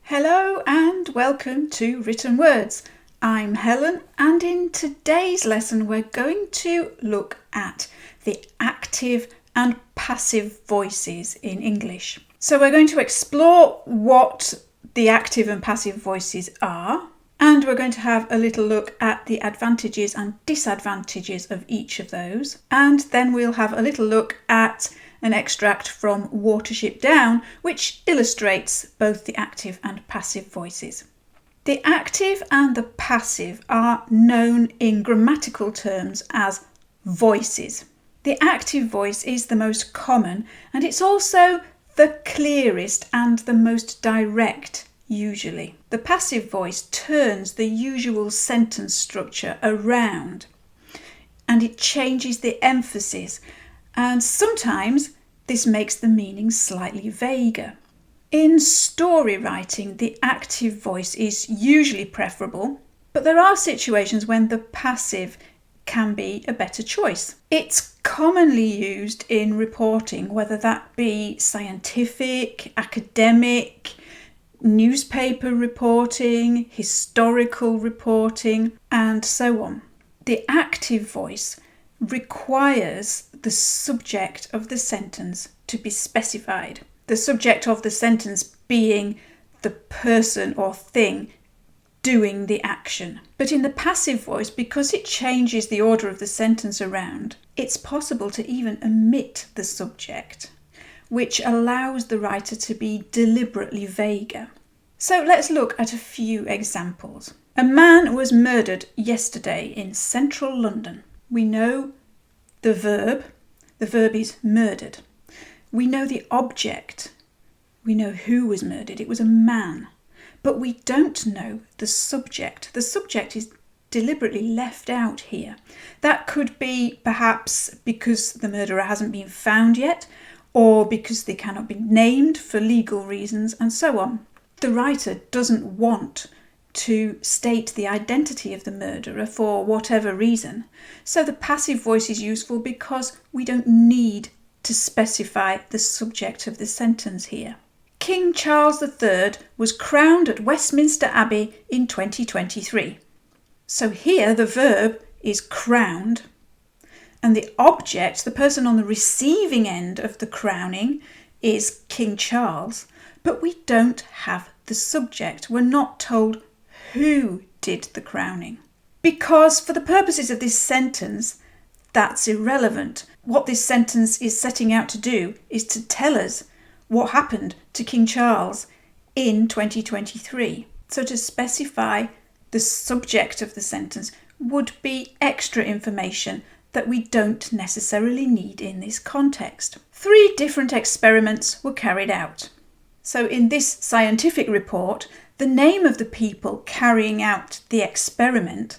Hello and welcome to Written Words. I'm Helen, and in today's lesson we're going to look at the active and passive voices in English. So we're going to explore what the active and passive voices are, and we're going to have a little look at the advantages and disadvantages of each of those, and then we'll have a little look at an extract from Watership Down, which illustrates both the active and passive voices. The active and the passive are known in grammatical terms as voices. The active voice is the most common, and it's also the clearest and the most direct, usually. The passive voice turns the usual sentence structure around, and it changes the emphasis, and sometimes this makes the meaning slightly vaguer. In story writing, the active voice is usually preferable, but there are situations when the passive can be a better choice. It's commonly used in reporting, whether that be scientific, academic, newspaper reporting, historical reporting, and so on. The active voice requires the subject of the sentence to be specified. The subject of the sentence being the person or thing doing the action. But in the passive voice, because it changes the order of the sentence around, it's possible to even omit the subject, which allows the writer to be deliberately vaguer. So let's look at a few examples. A man was murdered yesterday in central London. We know the verb is murdered. We know the object. We know who was murdered. It was a man. But we don't know the subject. The subject is deliberately left out here. That could be perhaps because the murderer hasn't been found yet, or because they cannot be named for legal reasons, and so on. The writer doesn't want to state the identity of the murderer for whatever reason. So the passive voice is useful because we don't need to specify the subject of the sentence here. King Charles III was crowned at Westminster Abbey in 2023. So here the verb is crowned, and the object, the person on the receiving end of the crowning, is King Charles, but we don't have the subject. We're not told who did the crowning. Because for the purposes of this sentence, that's irrelevant. What this sentence is setting out to do is to tell us what happened to King Charles in 2023. So to specify the subject of the sentence would be extra information that we don't necessarily need in this context. 3 different experiments were carried out. So in this scientific report, the name of the people carrying out the experiment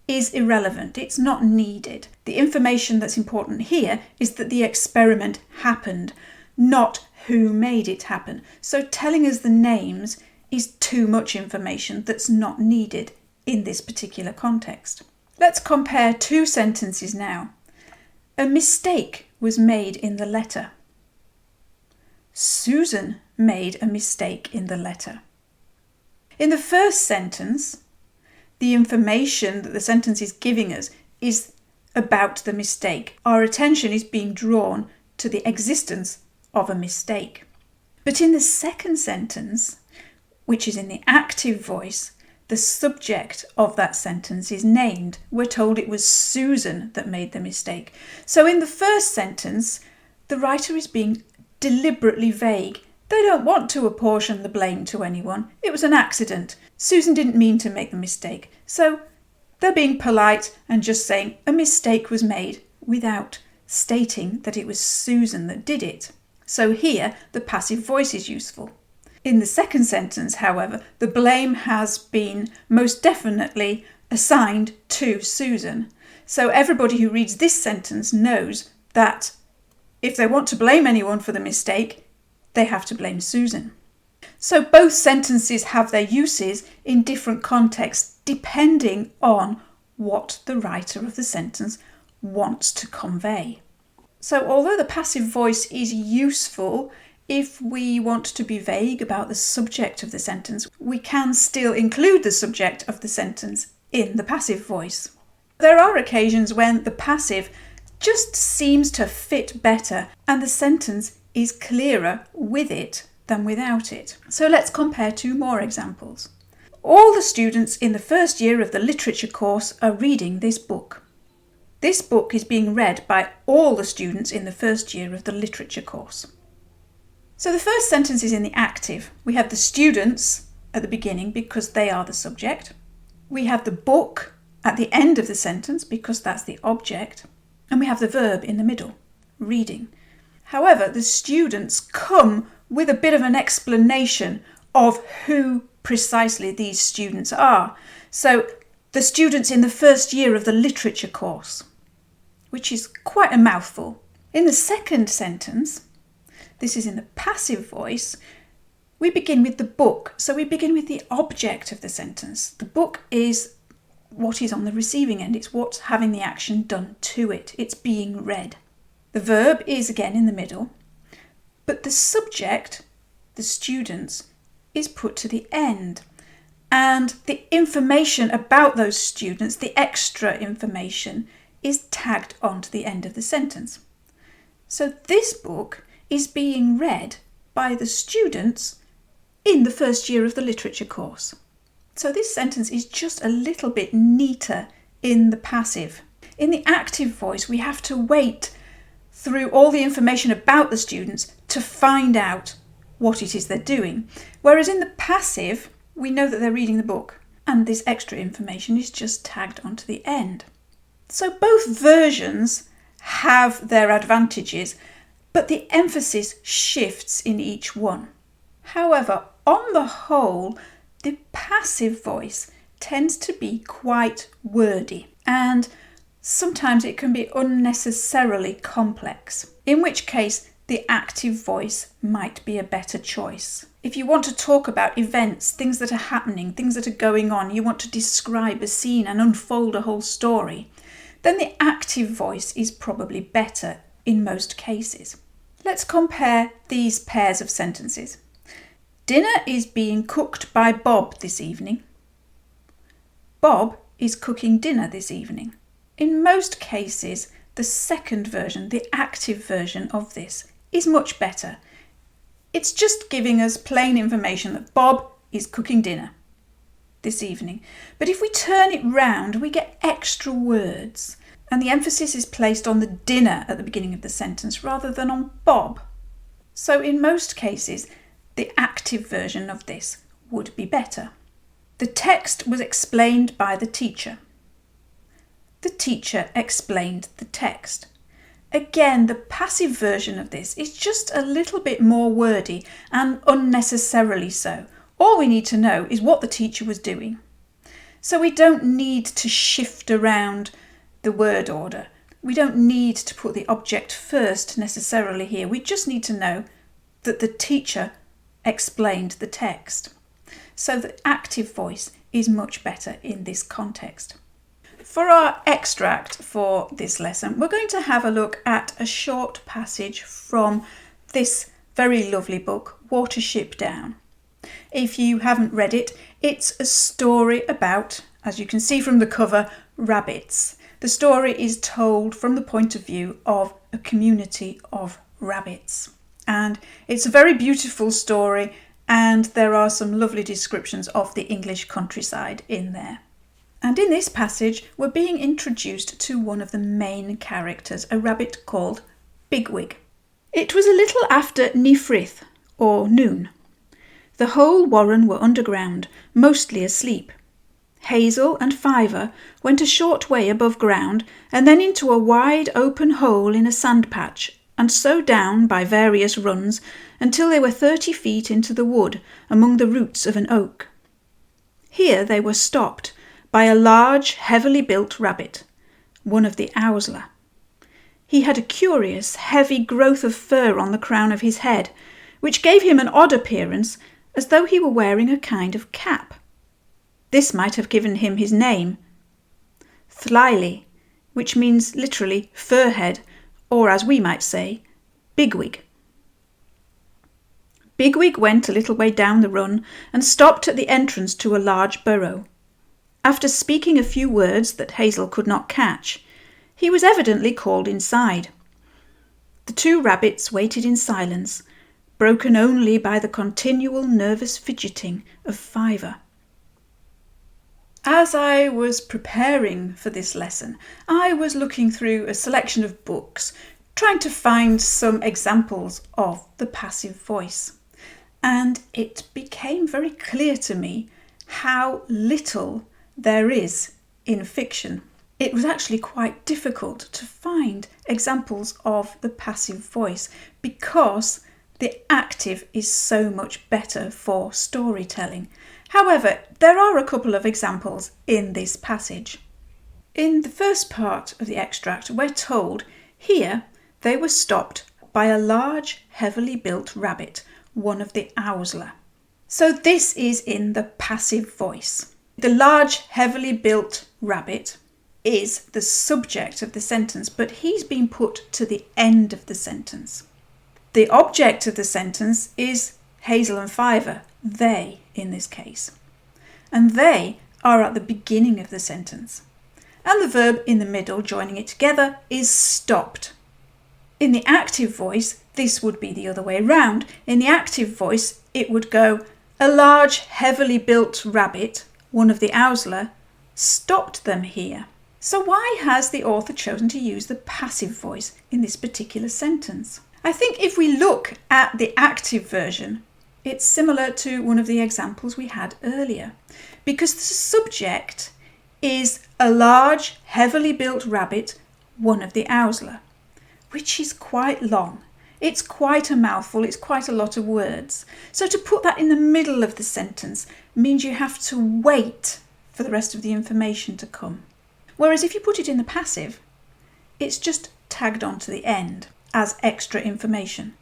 is irrelevant. It's not needed. The information that's important here is that the experiment happened, not who made it happen. So telling us the names is too much information that's not needed in this particular context. Let's compare 2 sentences now. A mistake was made in the letter. Susan made a mistake in the letter. In the first sentence, the information that the sentence is giving us is about the mistake. Our attention is being drawn to the existence of a mistake. But in the second sentence, which is in the active voice, the subject of that sentence is named. We're told it was Susan that made the mistake. So in the first sentence, the writer is being deliberately vague. They don't want to apportion the blame to anyone. It was an accident. Susan didn't mean to make the mistake. So they're being polite and just saying a mistake was made without stating that it was Susan that did it. So here the passive voice is useful. In the second sentence, however, the blame has been most definitely assigned to Susan. So everybody who reads this sentence knows that if they want to blame anyone for the mistake, they have to blame Susan. So both sentences have their uses in different contexts depending on what the writer of the sentence wants to convey. So although the passive voice is useful if we want to be vague about the subject of the sentence, we can still include the subject of the sentence in the passive voice. There are occasions when the passive just seems to fit better and the sentence is clearer with it than without it. So let's compare two more examples. All the students in the first year of the literature course are reading this book. This book is being read by all the students in the first year of the literature course. So the first sentence is in the active. We have the students at the beginning because they are the subject. We have the book at the end of the sentence because that's the object. And we have the verb in the middle, reading. However, the students come with a bit of an explanation of who precisely these students are. So the students in the first year of the literature course, which is quite a mouthful. In the second sentence, this is in the passive voice, we begin with the book. So we begin with the object of the sentence. The book is what is on the receiving end. It's what's having the action done to it. It's being read. The verb is again in the middle, but the subject, the students, is put to the end. And the information about those students, the extra information, is tagged onto the end of the sentence. So this book is being read by the students in the first year of the literature course. So this sentence is just a little bit neater in the passive. In the active voice, we have to wait through all the information about the students to find out what it is they're doing. Whereas in the passive, we know that they're reading the book and this extra information is just tagged onto the end. So both versions have their advantages, but the emphasis shifts in each one. However, on the whole, the passive voice tends to be quite wordy and sometimes it can be unnecessarily complex, in which case the active voice might be a better choice. If you want to talk about events, things that are happening, things that are going on, you want to describe a scene and unfold a whole story, then the active voice is probably better in most cases. Let's compare these pairs of sentences. Dinner is being cooked by Bob this evening. Bob is cooking dinner this evening. In most cases, the second version, the active version of this, is much better. It's just giving us plain information that Bob is cooking dinner this evening. But if we turn it round, we get extra words, and the emphasis is placed on the dinner at the beginning of the sentence rather than on Bob. So in most cases, the active version of this would be better. The text was explained by the teacher. The teacher explained the text. Again, the passive version of this is just a little bit more wordy and unnecessarily so. All we need to know is what the teacher was doing. So we don't need to shift around the word order. We don't need to put the object first necessarily here. We just need to know that the teacher explained the text. So the active voice is much better in this context. For our extract for this lesson, we're going to have a look at a short passage from this very lovely book, Watership Down. If you haven't read it, it's a story about, as you can see from the cover, rabbits. The story is told from the point of view of a community of rabbits. And it's a very beautiful story, and there are some lovely descriptions of the English countryside in there. And in this passage, we're being introduced to one of the main characters, a rabbit called Bigwig. It was a little after Nifrith, or noon. The whole warren were underground, mostly asleep. Hazel and Fiver went a short way above ground, and then into a wide open hole in a sand patch, and so down by various runs until they were 30 feet into the wood among the roots of an oak. Here they were stopped by a large, heavily built rabbit, one of the owsler. He had a curious, heavy growth of fur on the crown of his head, which gave him an odd appearance, as though he were wearing a kind of cap. This might have given him his name, Thlily, which means literally fur head, or as we might say, bigwig. Bigwig went a little way down the run and stopped at the entrance to a large burrow. After speaking a few words that Hazel could not catch, he was evidently called inside. The two rabbits waited in silence, broken only by the continual nervous fidgeting of Fiver. As I was preparing for this lesson, I was looking through a selection of books, trying to find some examples of the passive voice. And it became very clear to me how little there is in fiction. It was actually quite difficult to find examples of the passive voice because the active is so much better for storytelling. However, there are a couple of examples in this passage. In the first part of the extract, we're told here they were stopped by a large, heavily built rabbit, one of the owsler. So this is in the passive voice. The large, heavily built rabbit is the subject of the sentence, but he's been put to the end of the sentence. The object of the sentence is Hazel and Fiver, they in this case. And they are at the beginning of the sentence. And the verb in the middle, joining it together, is stopped. In the active voice, this would be the other way round. In the active voice, it would go, a large, heavily built rabbit, one of the owsler, stopped them here. So why has the author chosen to use the passive voice in this particular sentence? I think if we look at the active version, it's similar to one of the examples we had earlier, because the subject is a large, heavily built rabbit, one of the owsler, which is quite long. It's quite a mouthful, it's quite a lot of words. So to put that in the middle of the sentence means you have to wait for the rest of the information to come. Whereas if you put it in the passive, it's just tagged on to the end as extra information.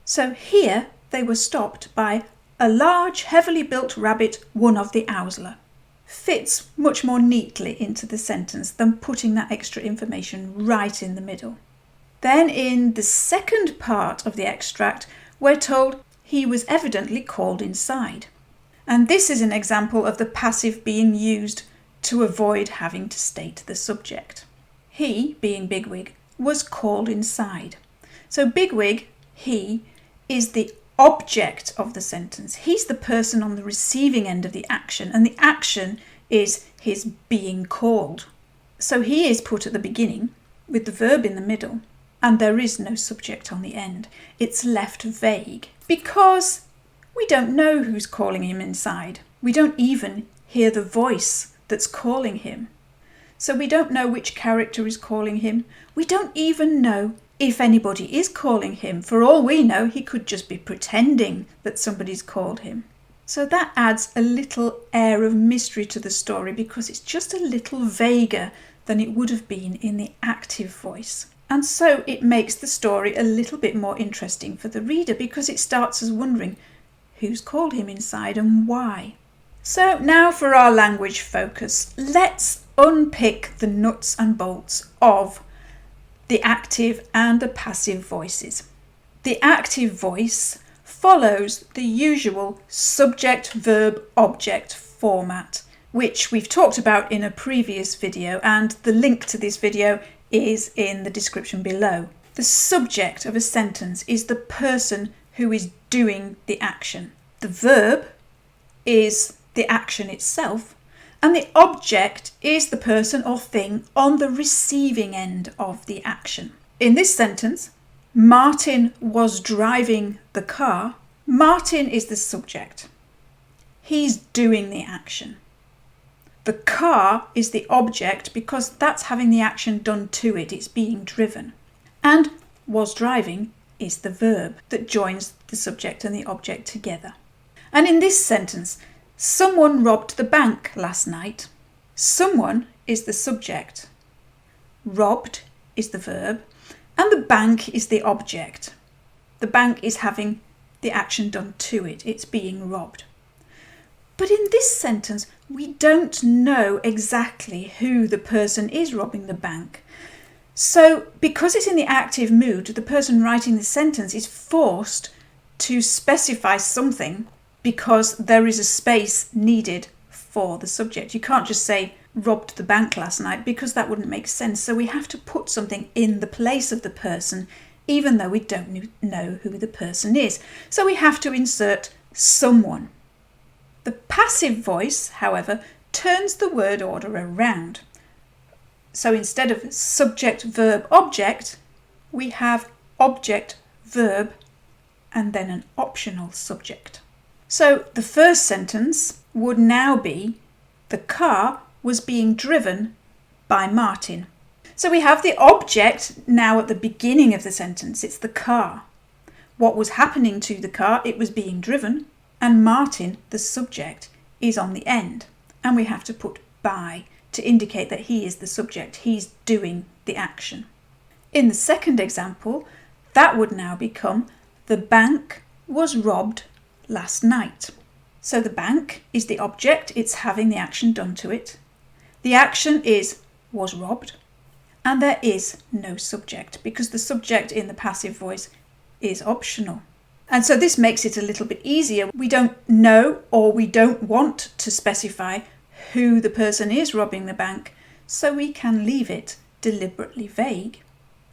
So here they were stopped by a large, heavily built rabbit, one of the owsler. Fits much more neatly into the sentence than putting that extra information right in the middle. Then in the second part of the extract, we're told he was evidently called inside. And this is an example of the passive being used to avoid having to state the subject. He, being Bigwig, was called inside. So Bigwig, he, is the object of the sentence. He's the person on the receiving end of the action, and the action is his being called. So he is put at the beginning with the verb in the middle, and there is no subject on the end. It's left vague because we don't know who's calling him inside. We don't even hear the voice that's calling him. So we don't know which character is calling him. We don't even know if anybody is calling him. For all we know, he could just be pretending that somebody's called him. So that adds a little air of mystery to the story because it's just a little vaguer than it would have been in the active voice. And so it makes the story a little bit more interesting for the reader because it starts us wondering who's called him inside and why. So now for our language focus, let's unpick the nuts and bolts of the active and the passive voices. The active voice follows the usual subject-verb-object format, which we've talked about in a previous video, and the link to this video is in the description below. The subject of a sentence is the person who is doing the action. The verb is the action itself, and the object is the person or thing on the receiving end of the action. In this sentence, Martin was driving the car. Martin is the subject. He's doing the action. The car is the object because that's having the action done to it. It's being driven. And was driving is the verb that joins the subject and the object together. And in this sentence, someone robbed the bank last night. Someone is the subject. Robbed is the verb. And the bank is the object. The bank is having the action done to it. It's being robbed. But in this sentence, we don't know exactly who the person is robbing the bank. So because it's in the active mood, the person writing the sentence is forced to specify something because there is a space needed for the subject. You can't just say robbed the bank last night because that wouldn't make sense. So we have to put something in the place of the person even though we don't know who the person is. So we have to insert someone. The passive voice, however, turns the word order around. So instead of subject, verb, object, we have object, verb, and then an optional subject. So the first sentence would now be, the car was being driven by Martin. So we have the object now at the beginning of the sentence. It's the car. What was happening to the car? It was being driven. And Martin, the subject, is on the end. And we have to put by to indicate that he is the subject. He's doing the action. In the second example, that would now become, the bank was robbed last night. So the bank is the object. It's having the action done to it. The action is was robbed. And there is no subject because the subject in the passive voice is optional. And so this makes it a little bit easier. We don't know or we don't want to specify who the person is robbing the bank, so we can leave it deliberately vague.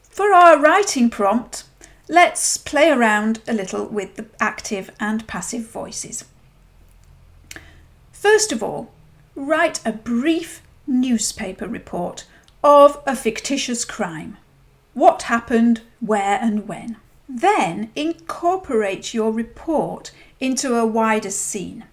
For our writing prompt, let's play around a little with the active and passive voices. First of all, write a brief newspaper report of a fictitious crime. What happened, where and when. Then incorporate your report into a wider scene.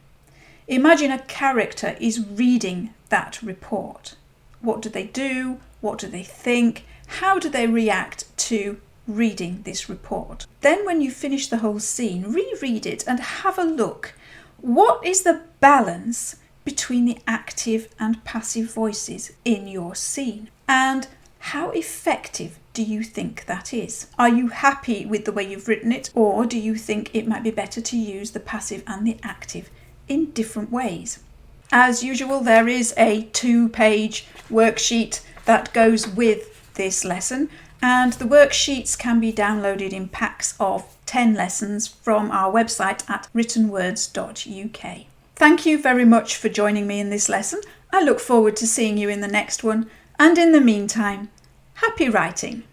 Imagine a character is reading that report. What do they do? What do they think? How do they react to reading this report? Then when you finish the whole scene, reread it and have a look. What is the balance between the active and passive voices in your scene? And how effective do you think that is? Are you happy with the way you've written it, or do you think it might be better to use the passive and the active in different ways? As usual, there is a 2-page worksheet that goes with this lesson, and the worksheets can be downloaded in packs of 10 lessons from our website at writtenwords.uk. Thank you very much for joining me in this lesson. I look forward to seeing you in the next one, and in the meantime, happy writing!